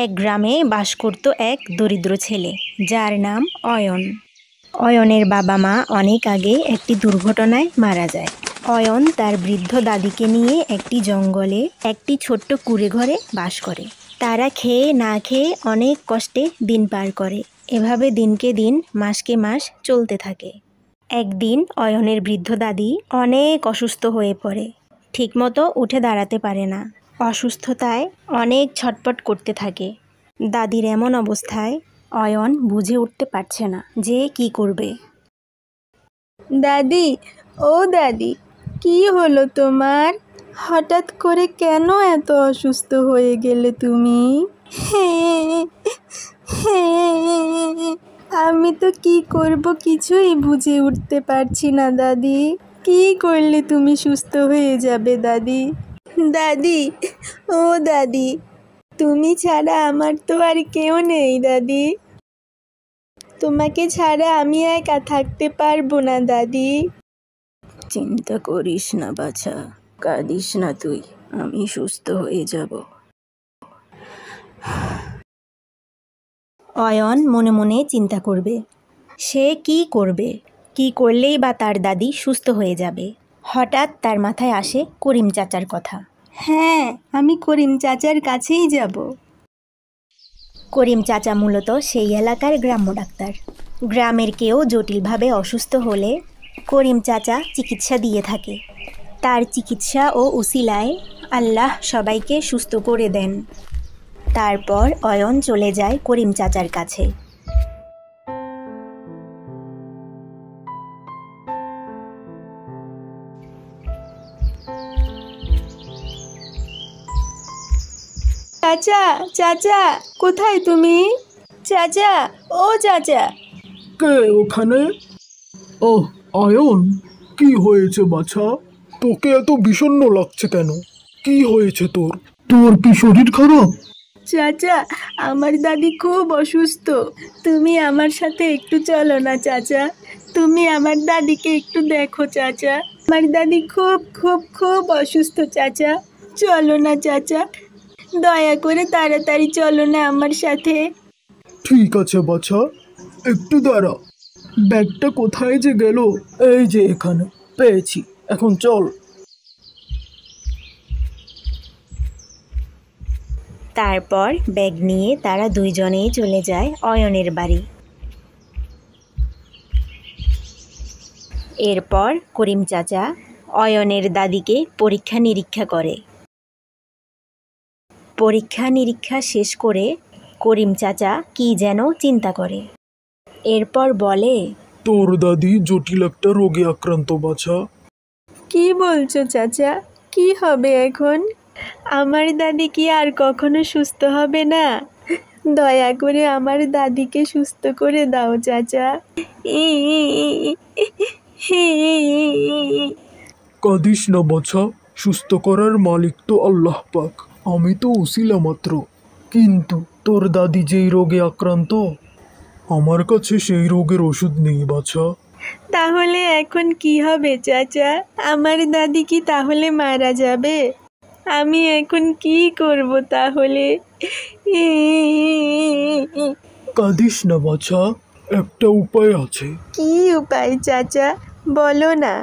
এক গ্রামে বাস করত এক দরিদ্র ছেলে, যার নাম অয়ন। অয়নের বাবা মা অনেক আগে একটি দুর্ঘটনায় মারা যায়। অয়ন তার বৃদ্ধ দাদিকে নিয়ে একটি জঙ্গলে একটি ছোট্ট কুঁড়ে ঘরে বাস করে। তারা খেয়ে না খেয়ে অনেক কষ্টে দিন পার করে। এভাবে দিনকে দিন মাসকে মাস চলতে থাকে। একদিন অয়নের বৃদ্ধ দাদি অনেক অসুস্থ হয়ে পড়ে। ঠিকমতো উঠে দাঁড়াতে পারে না। অসুস্থতায় অনেক ছটপট করতে থাকে। দাদির এমন অবস্থায় অয়ন বুঝে উঠতে পারছে না যে কি করবে। দাদি, ও দাদি, কি হলো তোমার? হঠাৎ করে কেন এত অসুস্থ হয়ে গেলে তুমি? আমি তো কি করব কিছুই বুঝে উঠতে পারছি না দাদি। কি করলে তুমি সুস্থ হয়ে যাবে দাদি? দাদি, ও দাদি, তুমি ছাড়া আমার তো আর কেউ নেই দাদি। তোমাকে ছাড়া আমি একা থাকতে পারবো না দাদি। চিন্তা করিস না বাছা, কাঁদিস না তুই, আমি সুস্থ হয়ে যাব। অয়ন মনে মনে চিন্তা করবে সে কি করবে, কি করলেই বা তার দাদি সুস্থ হয়ে যাবে। হঠাৎ তার মাথায় আসে করিম চাচার কথা। হ্যাঁ, আমি করিম চাচার কাছেই যাব। করিম চাচা মূলত সেই এলাকার গ্রাম্য ডাক্তার। গ্রামের কেউ জটিলভাবে অসুস্থ হলে করিম চাচা চিকিৎসা দিয়ে থাকে। তার চিকিৎসা ও উসিলায় আল্লাহ সবাইকে সুস্থ করে দেন। তারপর অয়ন চলে যায় করিম চাচার কাছে। চাচা, চাচা, কোথায় তুমি? চাচা, ও চাচা। কে ওখানে? ওহ, অয়ন, কি হয়েছে বাছা? তোকে এত বিষণ্ণ লাগছে কেন? কি হয়েছে তোর? তোর কি শরীর খারাপ? চাচা, আমার দাদি খুব অসুস্থ। তুমি আমার সাথে একটু চলো না চাচা। তুমি আমার দাদিকে একটু দেখো চাচা। আমার দাদি খুব খুব খুব অসুস্থ চাচা। চলো না চাচা, দয়া করে তাড়াতাড়ি চলো না আমার সাথে। ঠিক আছে বাছা, একটু দাঁড়া। ব্যাগটা কোথায় যে গেল? এই যে এখানে, পেয়েছি। এখন চল। তারপর ব্যাগ নিয়ে তারা দুইজনেই চলে যায় অয়নের বাড়ি। এরপর করিম চাচা অয়নের দাদিকে পরীক্ষা নিরীক্ষা করে। পরীক্ষা নিরীক্ষা শেষ করে করিম চাচা কি যেন চিন্তা করে। এরপর বলে, তোর দাদি জটিল একটা রোগে আক্রান্ত বাছা। কি বলছো চাচা? কি হবে এখন? আমার দাদি কি আর কখনো সুস্থ হবে না? দয়া করে আমার দাদিকে সুস্থ করে দাও চাচা। কাঁদিস না বাছা, সুস্থ করার মালিক তো আল্লাহ পাক। আমি তো উসিলা মাত্র। কিন্তু তোর দাদি যেই রোগে আক্রান্ত, আমার কাছে সেই রোগের ওষুধ নেই বাছা। তাহলে এখন কি হবে চাচা? আমার দাদি কি তাহলে মারা যাবে? আমি এখন কি করব তাহলে? কাঁদিস না বাছা, একটা উপায় আছে। কি উপায় চাচা? বলো না।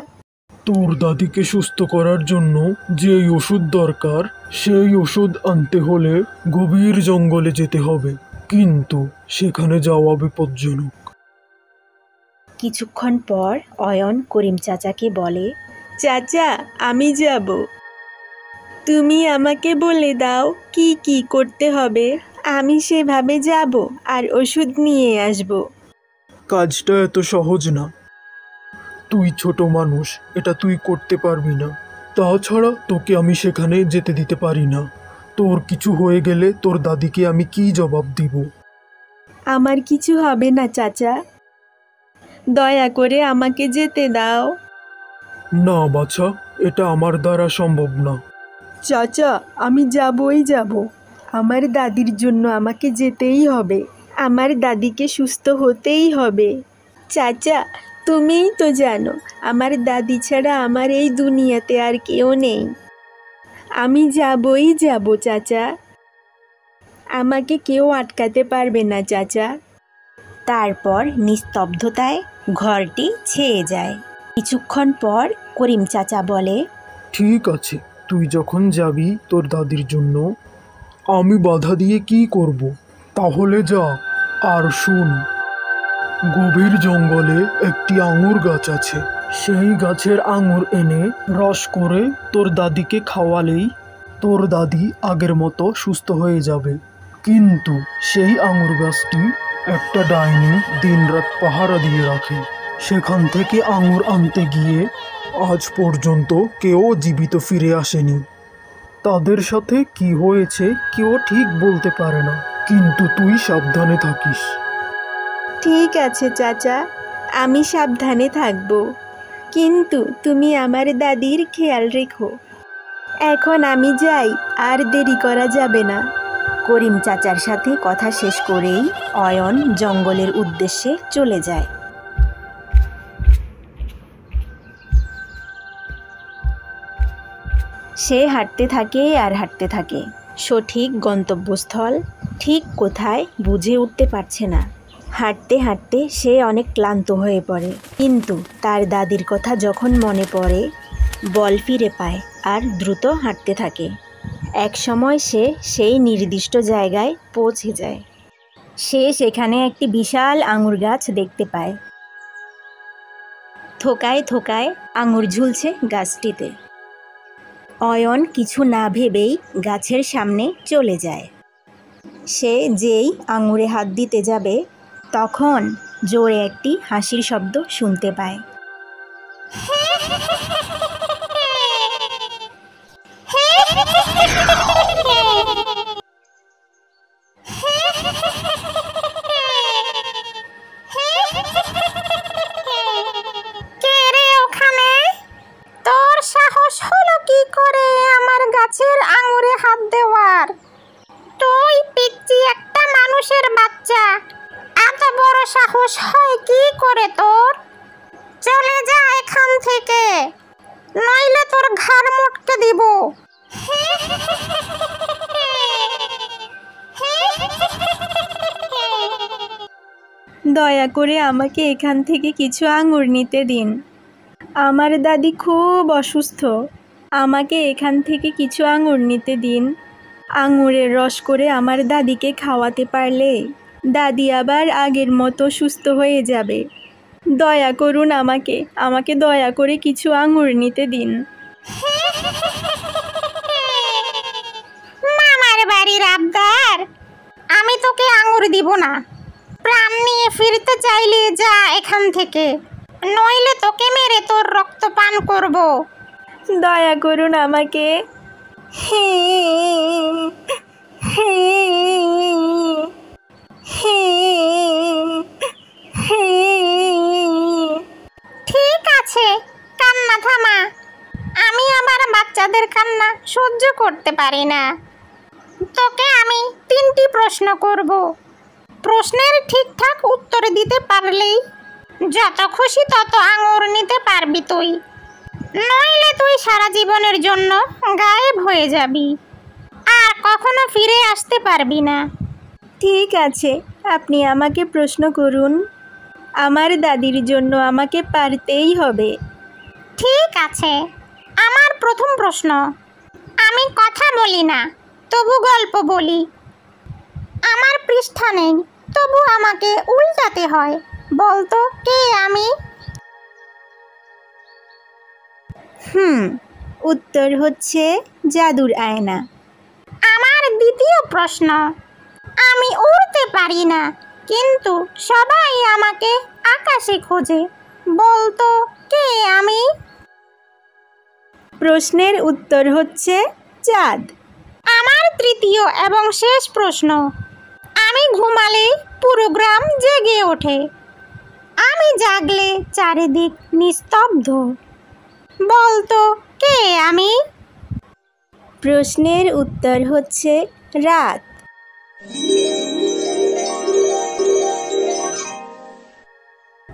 তোর দাদিকে সুস্থ করার জন্য যেই ওষুধ দরকার, সেই ওষুধ আনতে হলে গভীর জঙ্গলে যেতে হবে, কিন্তু সেখানে যাওয়া বিপজ্জনক। কিছুক্ষণ পর অয়ন করিম চাচাকে বলে, চাচা, আমি যাব। তুমি আমাকে বলে দাও কি কি করতে হবে। আমি সেভাবে যাব আর ওষুধ নিয়ে আসব। কাজটা এত সহজ না। তুই ছোট মানুষ, এটা তুই করতে পারবি না। তাছাড়া তোকে আমি সেখানে যেতে দিতে পারি না। তোর কিছু হয়ে গেলে তোর দাদিকে আমি কি জবাব দিব? আমার কিছু হবে না চাচা, দয়া করে আমাকে যেতে দাও। না বাছা, এটা আমার দ্বারা সম্ভব না। চাচা, আমি যাবই যাব। আমার দাদির জন্য আমাকে যেতেই হবে। আমার দাদিকে সুস্থ হতেই হবে। চাচা, তুমিই তো জানো আমার দাদি ছাড়া আমার এই দুনিয়াতে আর কেউ নেই। আমি যাবই যাব চাচা। আমাকে কেউ আটকাতে পারবে না চাচা। তারপর নিস্তব্ধতায় ঘরটি ছেয়ে যায়। কিছুক্ষণ পর করিম চাচা বলে, ঠিক আছে, তুই যখন যাবি তোর দাদির জন্য, আমি বাধা দিয়ে কি করব? তাহলে যা। আর শুন, গভীর জঙ্গলে একটি আঙুর গাছ আছে। সেই গাছের আঙুর এনে রস করে তোর দাদিকে খাওয়ালেই তোর দাদি আগের মতো সুস্থ হয়ে যাবে। কিন্তু সেই আঙুর গাছটি একটা ডাইনি দিনরাত পাহারা দিয়ে রাখে। সেখান থেকে আঙুর আনতে গিয়ে আজ পর্যন্ত কেউ জীবিত ফিরে আসেনি। তাদের সাথে কি হয়েছে কেউ ঠিক বলতে পারে না, কিন্তু তুই সাবধানে থাকিস। ঠিক আছে চাচা, আমি সাবধানে থাকব, কিন্তু তুমি আমার দাদির খেয়াল রেখো। এখন আমি যাই, আর দেরি করা যাবে না। করিম চাচার সাথে কথা শেষ করেই অয়ন জঙ্গলের উদ্দেশ্যে চলে যায়। সে হাঁটতে থাকে আর হাঁটতে থাকে, সঠিক গন্তব্যস্থল ঠিক কোথায় বুঝে উঠতে পারছে না। হাঁটতে হাঁটতে সে অনেক ক্লান্ত হয়ে পড়ে, কিন্তু তার দাদির কথা যখন মনে পড়ে বল ফিরে পায় আর দ্রুত হাঁটতে থাকে। এক সময় সে সেই নির্দিষ্ট জায়গায় পৌঁছে যায়। সে সেখানে একটি বিশাল আঙুর গাছ দেখতে পায়। থোকায় থোকায় আঙুর ঝুলছে গাছটিতে। অয়ন কিছু না ভেবেই গাছের সামনে চলে যায়। সে যেই আঙুরে হাত দিতে যাবে, তখন জোরে একটি হাসির শব্দ শুনতে পায়। কে রে ওখানে? তোর সাহস হলো কি করে আমার গাছের আঙুরে হাত দেওয়ার? তুই পিচ্চি একটা মানুষের বাচ্চা, এত বড় সাহস হয় কি করে তোর? চলে যা এখান থেকে, নইলে তোর ঘাড় মটকে দিব। দয়া করে আমাকে এখান থেকে কিছু আঙুর নিতে দিন। আমার দাদি খুব অসুস্থ, আমাকে এখান থেকে কিছু আঙুর নিতে দিন। আঙুরের রস করে আমার দাদিকে খাওয়াতে পারলে দাদি আবার আগের মতো সুস্থ হয়ে যাবে। দয়া করুন, আমাকে দয়া করে কিছু আঙুর নিতে দিন। মামার বাড়ির আবদার, আমি তোকে আঙুর দিব না। প্রাণ নিয়ে ফিরতে চাইলে যা এখান থেকে, নইলে তোকে মেরে তোর রক্ত পান করব। দয়া করুন আমাকে। হে হে হে হে। ঠিক আছে, কান্না থামা। আমি আমার বাচ্চাদের কান্না সহ্য করতে পারি না। তোকে আমি 3টি প্রশ্ন করব। প্রশ্নের ঠিকঠাক উত্তর দিতে পারলেই যত খুশি তত আঙুর নিতে পারবি তুই, নইলে তুই সারা জীবনের জন্য গায়েব হয়ে যাবি, আর কখনো ফিরে আসতে পারবি না। ঠিক আছে, আপনি আমাকে প্রশ্ন করুন। আমার দাদির জন্য আমাকে পারতেই হবে। ঠিক আছে, আমার প্রথম প্রশ্ন। আমি কথা বলি না, তবু গল্প বলি। আমার পৃষ্ঠা নেই, তবু আমাকে উল্টাতে হয়। বলতো কে আমি? উত্তর হচ্ছে জাদুর আয়না। আমার দ্বিতীয় প্রশ্ন। আমি উড়তে পারি না, কিন্তু সবাই আমাকে আকাশে খোঁজে। বলতো কে আমি? প্রশ্নের উত্তর হচ্ছে চাঁদ। আমার তৃতীয় এবং শেষ প্রশ্ন। আমি ঘুমালে পুরো গ্রাম জেগে ওঠে, আমি জাগলে চারিদিক নিস্তব্ধ। বলতো কে আমি? প্রশ্নের উত্তর হচ্ছে রাত।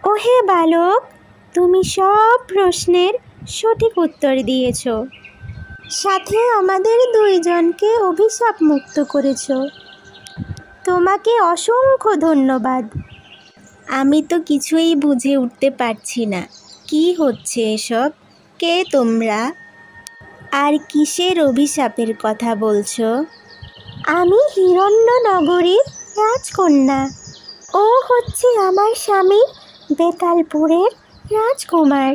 ওহে বালক, তুমি সব প্রশ্নের সঠিক উত্তর দিয়েছ, সাথে আমাদের 2 জনকে অভিশাপ মুক্ত করেছ। তোমাকে অসংখ্য ধন্যবাদ। আমি তো কিছুই বুঝে উঠতে পারছি না, কি হচ্ছে এসব? কে তোমরা? আর কিসের অভিশাপের কথা বলছো? আমি হিরণ্যনগরীর রাজকন্যা। ও হচ্ছে আমার স্বামী বেতালপুরের রাজকুমার।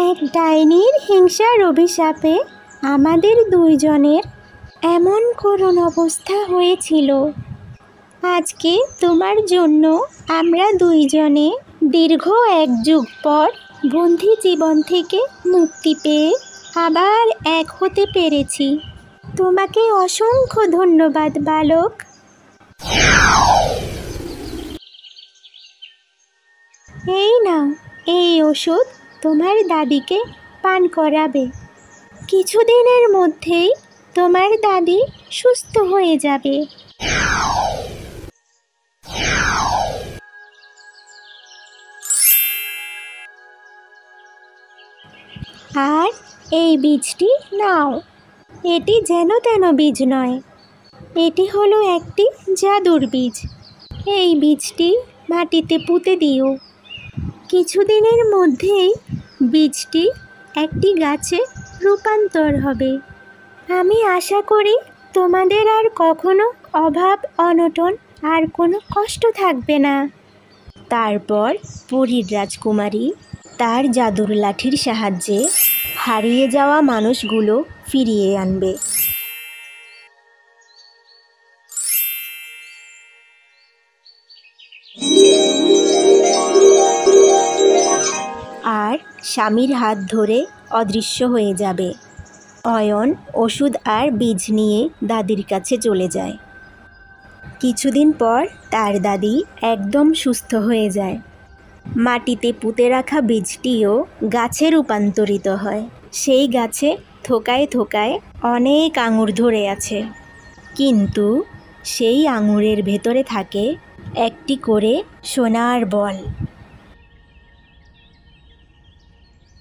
এক ডাইনির হিংসার অভিশাপে আমাদের দুইজনের এমন করুণ অবস্থা হয়েছিল। আজকে তোমার জন্য আমরা দুইজনে দীর্ঘ 1 যুগ পর বন্দি জীবন থেকে মুক্তি পেয়ে আবার এক হতে পেরেছি। তোমাকে অসংখ্য ধন্যবাদ বালক। এই নাও, এই ওষুধ তোমার দাদিকে পান করাবে। কিছুদিনের মধ্যেই তোমার দাদি সুস্থ হয়ে যাবে। আর এই বীজটি নাও। এটি যেন তেন বীজ নয়, এটি হলো একটি জাদুর বীজ। এই বীজটি মাটিতে পুঁতে দিও। কিছুদিনের মধ্যেই বীজটি একটি গাছে রূপান্তর হবে। আমি আশা করি তোমাদের আর কখনো অভাব অনটন আর কোনো কষ্ট থাকবে না। তারপর পরীর রাজকুমারী তার জাদুর লাঠির সাহায্যে হারিয়ে যাওয়া মানুষগুলো ফিরিয়ে আনবে। আর স্বামীর হাত ধরে অদৃশ্য হয়ে যাবে। অয়ন ওষুধ আর বীজ নিয়ে দাদির কাছে চলে যায়। কিছুদিন পর তার দাদি একদম সুস্থ হয়ে যায়। মাটিতে পুঁতে রাখা বীজটিও গাছে রূপান্তরিত হয়। সেই গাছে থোকায় থোকায় অনেক আঙুর ধরে আছে, কিন্তু সেই আঙুরের ভেতরে থাকে একটি করে সোনার বল।